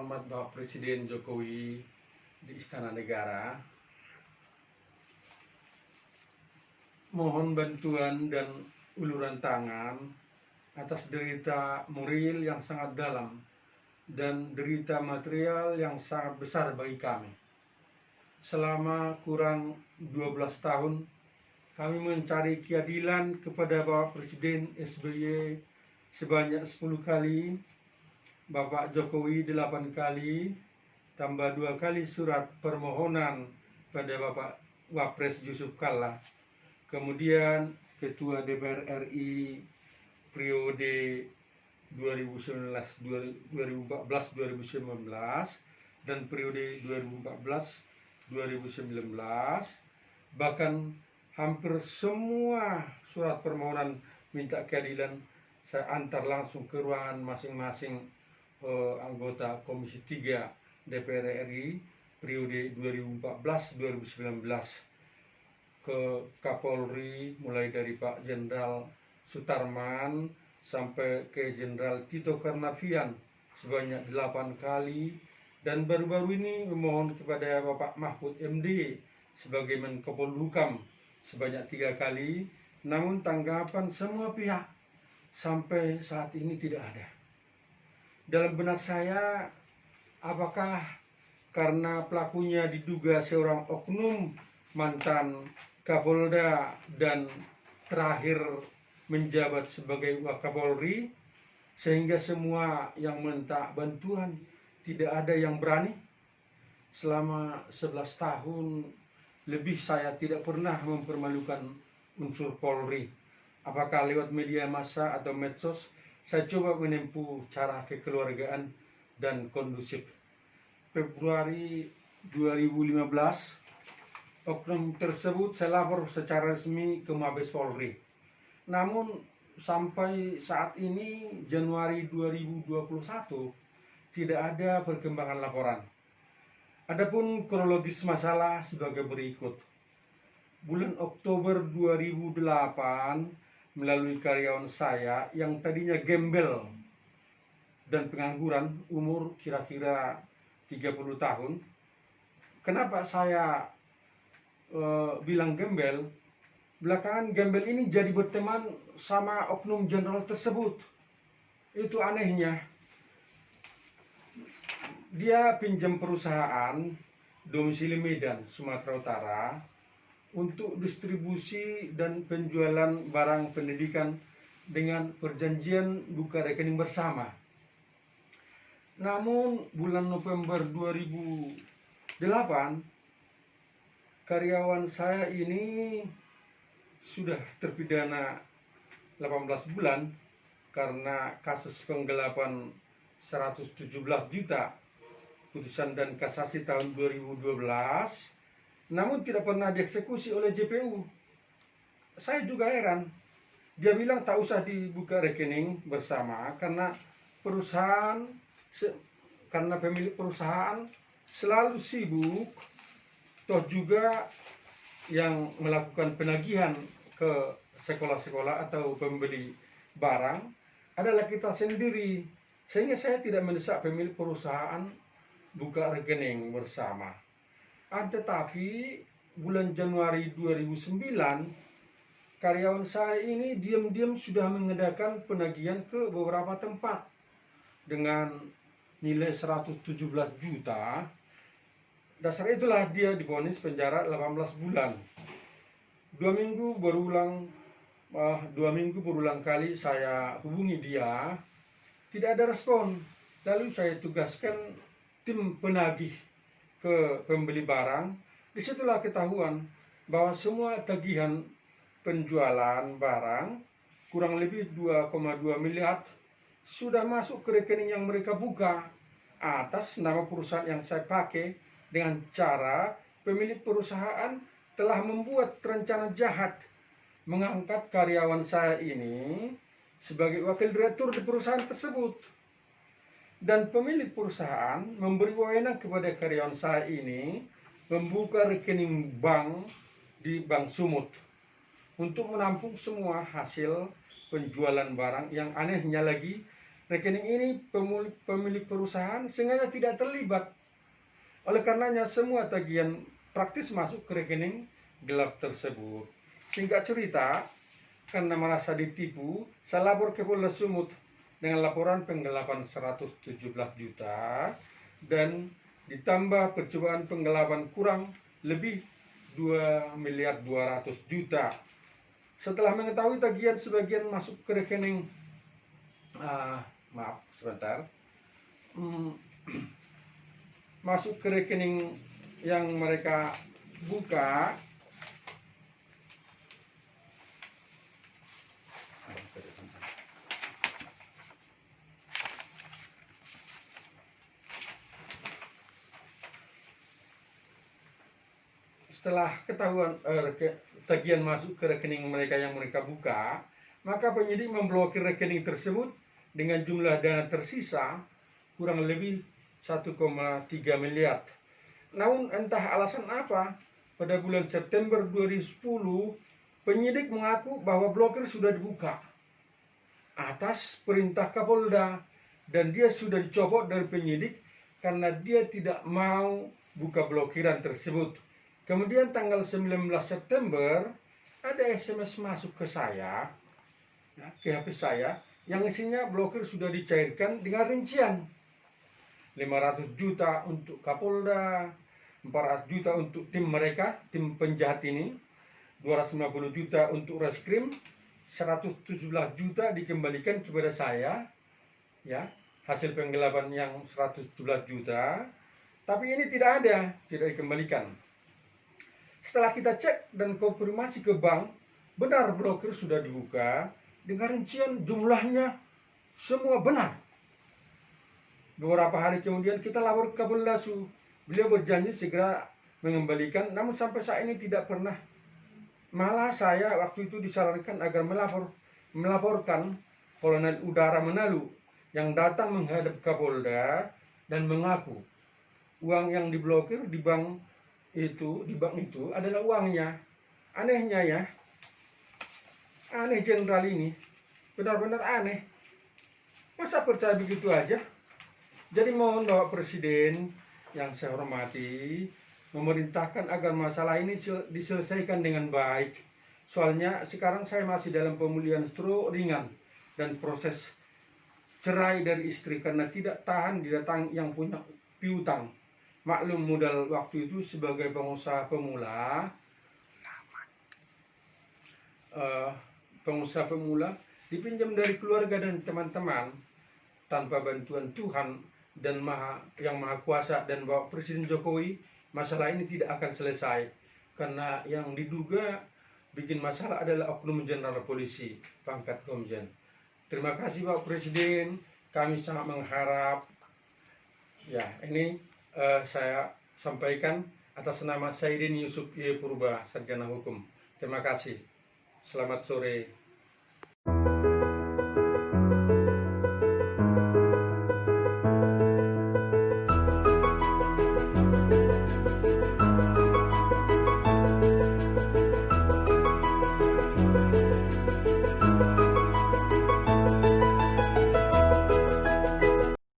hormat Bapak Presiden Jokowi di Istana Negara, mohon bantuan dan uluran tangan atas derita moral yang sangat dalam dan derita material yang sangat besar bagi kami. Selama kurang 12 tahun, kami mencari keadilan kepada Bapak Presiden SBY sebanyak 10 kali, Bapak Jokowi 8 kali, tambah 2 kali surat permohonan pada Bapak Wapres Yusuf Kalla. Kemudian Ketua DPR RI periode 2014-2019 dan periode 2014-2019, bahkan hampir semua surat permohonan minta keadilan saya antar langsung ke ruangan masing-masing anggota Komisi 3 DPR RI periode 2014-2019, ke Kapolri mulai dari Pak Jenderal Sutarman sampai ke Jenderal Tito Karnavian sebanyak 8 kali, dan baru-baru ini memohon kepada Bapak Mahfud MD sebagai Menko Polhukam sebanyak 3 kali, namun tanggapan semua pihak sampai saat ini tidak ada. Dalam benak saya, apakah karena pelakunya diduga seorang oknum mantan Kapolda dan terakhir menjabat sebagai Wakapolri, sehingga semua yang minta bantuan tidak ada yang berani? Selama 11 tahun lebih saya tidak pernah mempermalukan unsur Polri. Apakah lewat media massa atau medsos, saya coba menempuh cara kekeluargaan dan kondusif. Februari 2015, oknum tersebut saya lapor secara resmi ke Mabes Polri. Namun sampai saat ini Januari 2021 tidak ada perkembangan laporan. Adapun kronologis masalah sebagai berikut. Bulan Oktober 2008, melalui karyawan saya yang tadinya gembel dan pengangguran, umur kira-kira 30 tahun. Kenapa saya bilang gembel? Belakangan gembel ini jadi berteman sama oknum jenderal tersebut. Itu anehnya. Dia pinjam perusahaan domisili Medan, Sumatera Utara, untuk distribusi dan penjualan barang pendidikan dengan perjanjian buka rekening bersama. Namun bulan November 2008, karyawan saya ini sudah terpidana 18 bulan karena kasus penggelapan 117 juta putusan dan kasasi tahun 2012, namun tidak pernah dieksekusi oleh JPU. Saya juga heran. Dia bilang tak usah dibuka rekening bersama karena pemilik perusahaan selalu sibuk, toh juga yang melakukan penagihan ke sekolah-sekolah atau pembeli barang adalah kita sendiri, sehingga saya tidak mendesak pemilik perusahaan buka rekening bersama. Tetapi bulan Januari 2009, karyawan saya ini diam-diam sudah mengadakan penagihan ke beberapa tempat dengan nilai 117 juta. Dasar itulah dia divonis penjara 18 bulan. 2 minggu berulang kali saya hubungi dia, tidak ada respon. Lalu saya tugaskan tim penagih ke pembeli barang. Disitulah ketahuan bahwa semua tagihan penjualan barang kurang lebih 2,2 miliar sudah masuk ke rekening yang mereka buka atas nama perusahaan yang saya pakai, dengan cara pemilik perusahaan telah membuat rencana jahat mengangkat karyawan saya ini sebagai wakil direktur di perusahaan tersebut. Dan pemilik perusahaan memberi wewenang kepada karyawan saya ini membuka rekening bank di Bank Sumut untuk menampung semua hasil penjualan barang. Yang anehnya lagi, rekening ini pemilik perusahaan sengaja tidak terlibat. Oleh karenanya semua tagihan praktis masuk ke rekening gelap tersebut. Singkat cerita, karena merasa ditipu, saya lapor ke Polda Sumut dengan laporan penggelapan 117 juta dan ditambah percobaan penggelapan kurang lebih 2 miliar 200 juta. Setelah mengetahui tagihan sebagian masuk ke rekening masuk ke rekening yang mereka buka, setelah ketahuan tagihan masuk ke rekening mereka yang mereka buka, maka penyidik memblokir rekening tersebut dengan jumlah dana tersisa kurang lebih 1,3 miliar. Namun entah alasan apa, pada bulan September 2010 penyidik mengaku bahwa blokir sudah dibuka atas perintah Kapolda dan dia sudah dicopot dari penyidik karena dia tidak mau buka blokiran tersebut. Kemudian tanggal 19 September ada SMS masuk ke saya, ke HP saya, yang isinya blokir sudah dicairkan dengan rincian 500 juta untuk Kapolda, 400 juta untuk tim mereka, tim penjahat ini, 250 juta untuk reskrim, 117 juta dikembalikan kepada saya, ya, hasil penggelapan yang 117 juta, tapi ini tidak dikembalikan. Setelah kita cek dan konfirmasi ke bank, benar blokir sudah dibuka dengan rincian jumlahnya semua benar. Beberapa hari kemudian kita lapor ke Kapolda. Beliau berjanji segera mengembalikan, namun sampai saat ini tidak pernah. Malah saya waktu itu disarankan agar melaporkan Kolonel Udara Menalu yang datang menghadap Kapolda dan mengaku uang yang diblokir di bank itu adalah uangnya. Anehnya ya, aneh jenderal ini, benar-benar aneh. Masa percaya begitu aja? Jadi mohon Bapak Presiden yang saya hormati, memerintahkan agar masalah ini diselesaikan dengan baik. Soalnya sekarang saya masih dalam pemulihan stroke ringan dan proses cerai dari istri karena tidak tahan didatang yang punya piutang. Maklum modal waktu itu sebagai pengusaha pemula, dipinjam dari keluarga dan teman-teman tanpa bantuan Tuhan dan yang Maha Kuasa dan Bapak Presiden Jokowi, masalah ini tidak akan selesai karena yang diduga bikin masalah adalah oknum jenderal polisi pangkat Komjen. Terima kasih Bapak Presiden, kami sangat mengharap ya ini saya sampaikan atas nama Saidin Yusuf Y. Purba, Sarjana Hukum. Terima kasih. Selamat sore.